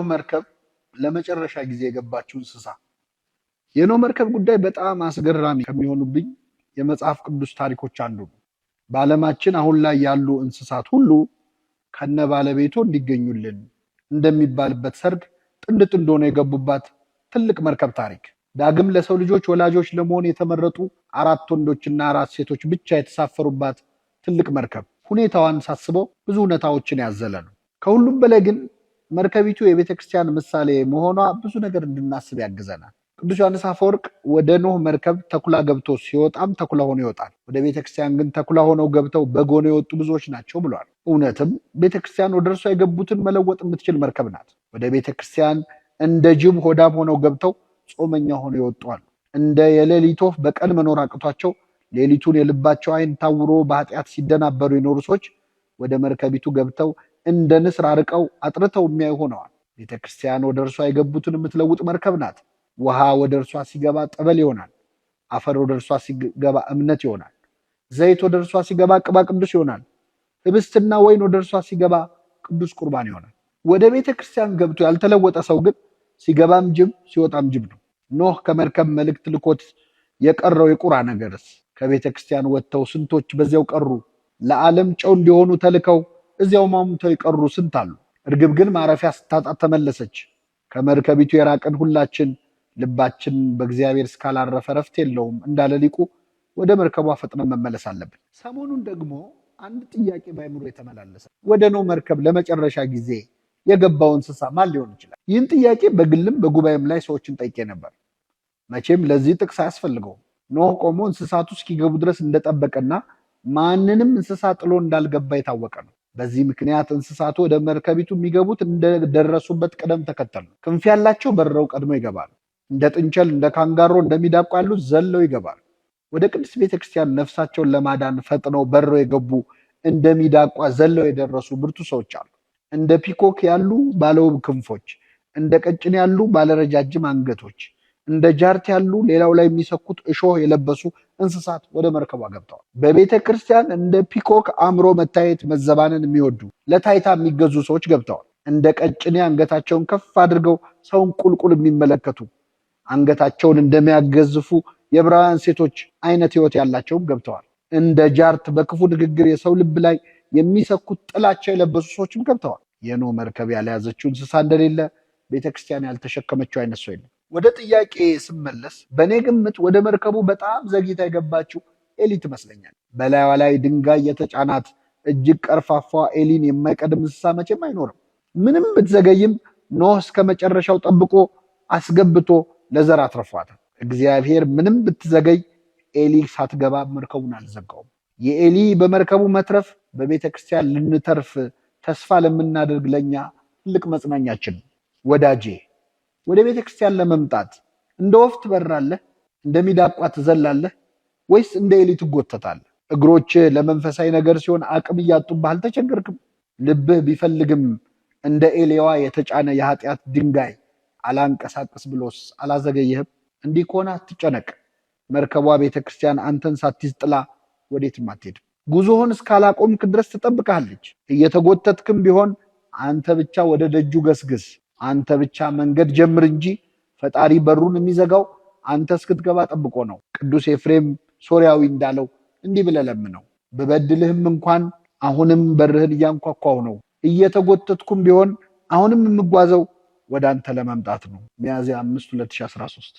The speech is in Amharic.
መርከብ ለመጨረሻ ጊዜ የገባችው እንስሳ። የኖህ መርከብ ጉዳይ በጣም አስገራሚ ከሚሆኑብኝ የመጽሐፍ ቅዱስ ታሪኮች አንዱ ነው። በዓለማችን አሁን ላይ ያሉ እንስሳት ሁሉ ከነ ባለቤቱ እንዲገኙልን እንደሚባልበት ሰርግ ጥንድ ጥንድ ሆነው የገቡባት ትልቅ መርከብ ታሪክ። ዳግም ለሰው ልጆች ወላጆች ለመሆን የተመረጡ 4 ወንዶችና 4 ሴቶች ብቻ የተሳፈሩባት ትልቅ መርከብ። ሁኔታዋን ሳስበው ብዙ እውነታዎችን ያዘለ ነው። ከሁሉም በላይ ግን መርከቢቱ የቤተክርስቲያን ምሳሌ መሆኗ ብዙ ነገር እንድናስብ ያግዘናል። ቅዱስ ዮሐንስ አፈወርቅ ወደ ኖህ መርከብ ተኩላ ገብቶ ሲወጣም ተኩላ ሆኖ ይወጣል፣ ወደ ቤተክርስቲያን ግን ተኩላ ሆነው ገብተው በግ ሆነው የወጡ ብዙዎች ናቸው ብሏል። እውነትም ቤተክርስቲያን ወደ እርሷ የገቡትን መለወጥ የምትችል መርከብ ናት። ወደ ቤተክርስቲያን እንደ ጅብ ሆዳም ሆነው ገብተው ጾመኛ ሆነው ይወጡ አሉ። እንደ የሌሊት ወፍ በቀን መኖር አቅቷቸው ሌሊቱን የልባቸው ዓይን ታውሮ በኃጢአት ሲደናበሩ የኖሩ ሰዎች ወደ መርከቢቱ ገብተው እንደ ንስር አርቀው አጥርተው የሚያዩ ሆነዋል። ቤተክርስቲያን ወደ እርሷ የገቡትን የምትለውጥ መርከብ ናት። ውሃ ወደ እርሷ ሲገባ ጠበል ይሆናል። አፈር ወደ እርሷ ሲገባ እምነት ይሆናል። ዘይት ወደ እርሷ ሲገባ ቅባ ቅዱስ ይሆናል። ህብስትና ወይን ወደ እርሷ ሲገባ ቅዱስ ቁርባን ይሆናል። ወደ ቤተክርስቲያን ገብቶ ያልተለወጠ ሰው ግን ሲገባም ጅብ ሲወጣም ጅብ ነው። ኖህ ከመርከብ መልእክት ልኮት የቀረው የቁራ ነገርስ? ከቤተክርስቲያን ወጥተው ስንቶች በዚያው ቀሩ? ለዓለም ጨው እንዲሆኑ ተልከው እዚያው ማሙተው የቀሩ ስንት አሉ። እርግብ ግን ማረፊያ ስታጣ ተመለሰች። ከመርከቢቱ የራቀን ሁላችን ልባችን በእግዚአብሔር እስካላረፈ ረፍት የለውም እንዳለ ሊቁ ወደ መርከቧ ፈጥነን መመለስ አለብን። ሰሞኑን ደግሞ አንድ ጥያቄ ባይምሮ የተመላለሰ፣ ወደ ኖህ መርከብ ለመጨረሻ ጊዜ የገባው እንስሳ ማን ሊሆን ይችላል? ይህን ጥያቄ በግልም በጉባኤም ላይ ሰዎችን ጠይቄ ነበር። መቼም ለዚህ ጥቅስ አያስፈልገውም። ኖህ ቆሞ እንስሳቱ እስኪገቡ ድረስ እንደጠበቀና ማንንም እንስሳ ጥሎ እንዳልገባ የታወቀ ነው። በዚህ ምክንያት እንስሳቱ ወደ መርከቢቱ የሚገቡት እንደደረሱበት ቅደም ተከተል ነው። ክንፍ ያላቸው በረው ቀድመው ይገባሉ። እንደ ጥንቸል፣ እንደ ካንጋሮ፣ እንደሚዳቋ ያሉት ዘለው ይገባሉ። ወደ ቅድስት ቤተክርስቲያን ነፍሳቸውን ለማዳን ፈጥነው በረው የገቡ እንደሚዳቋ ዘለው የደረሱ ብርቱ ሰዎች አሉ። እንደ ፒኮክ ያሉ ባለውብ ክንፎች፣ እንደ ቀጭን ያሉ ባለረጃጅም አንገቶች፣ እንደ ጃርት ያሉ ሌላው ላይ የሚሰኩት እሾህ የለበሱ እንስሳት ወደ መርከቧ ገብተዋል። በቤተ ክርስቲያን እንደ ፒኮክ አምሮ መታየት መዘባንን የሚወዱ ለታይታ የሚገዙ ሰዎች ገብተዋል። እንደ ቀጭኔ አንገታቸውን ከፍ አድርገው ሰውን ቁልቁል የሚመለከቱ አንገታቸውን እንደሚያገዝፉ የዕብራውያን ሴቶች አይነት ህይወት ያላቸውም ገብተዋል። እንደ ጃርት በክፉ ንግግር የሰው ልብ ላይ የሚሰኩት ጥላቻ የለበሱ ሰዎችም ገብተዋል። የኖህ መርከብ ያልያዘችው እንስሳ እንደሌለ ቤተክርስቲያን ያልተሸከመችው አይነት ሰው የለም። ወደ ጥያቄ ስመለስ በእኔ ግምት ወደ መርከቡ በጣም ዘግይታ የገባችው ኤሊ ትመስለኛል። በላይዋ ላይ ድንጋይ የተጫናት እጅግ ቀርፋፋ ኤሊን የማይቀድም እንስሳ መቼም አይኖርም። ምንም ብትዘገይም ኖህ እስከ መጨረሻው ጠብቆ አስገብቶ ለዘር አትርፏታል። እግዚአብሔር ምንም ብትዘገይ ኤሊ ሳትገባ መርከቡን አልዘጋውም። የኤሊ በመርከቡ መትረፍ በቤተ ክርስቲያን ልንተርፍ ተስፋ ለምናደርግ ለኛ ትልቅ መጽናኛችን። ወዳጄ ወደ ቤተ ክርስቲያን ለመምጣት እንደ ወፍ ትበራለህ? እንደሚዳቋ ትዘላለህ? ወይስ እንደ ኤሊ ትጎተታለህ? እግሮች ለመንፈሳዊ ነገር ሲሆን አቅም እያጡብህ አልተቸገርክም? ልብህ ቢፈልግም እንደ ኤሊዋ የተጫነ የኃጢአት ድንጋይ አላንቀሳቅስ ብሎስ አላዘገየህም? እንዲህ ከሆነ አትጨነቅ። መርከቧ ቤተ ክርስቲያን አንተን ሳትይዝ ጥላ ወዴትም አትሄድም። ጉዞህን እስካላቆምክ ድረስ ትጠብቅሃለች። እየተጎተትክም ቢሆን አንተ ብቻ ወደ ደጁ ገስግስ። አንተ ብቻ መንገድ ጀምር እንጂ ፈጣሪ በሩን የሚዘጋው አንተ እስክትገባ ጠብቆ ነው። ቅዱስ ኤፍሬም ሶርያዊ እንዳለው እንዲህ ብለህ ለምነው፣ ብበድልህም እንኳን አሁንም በርህን እያንኳኳሁ ነው። እየተጎተትኩም ቢሆን አሁንም የምጓዘው ወደ አንተ ለመምጣት ነው። ሚያዝያ 5 2013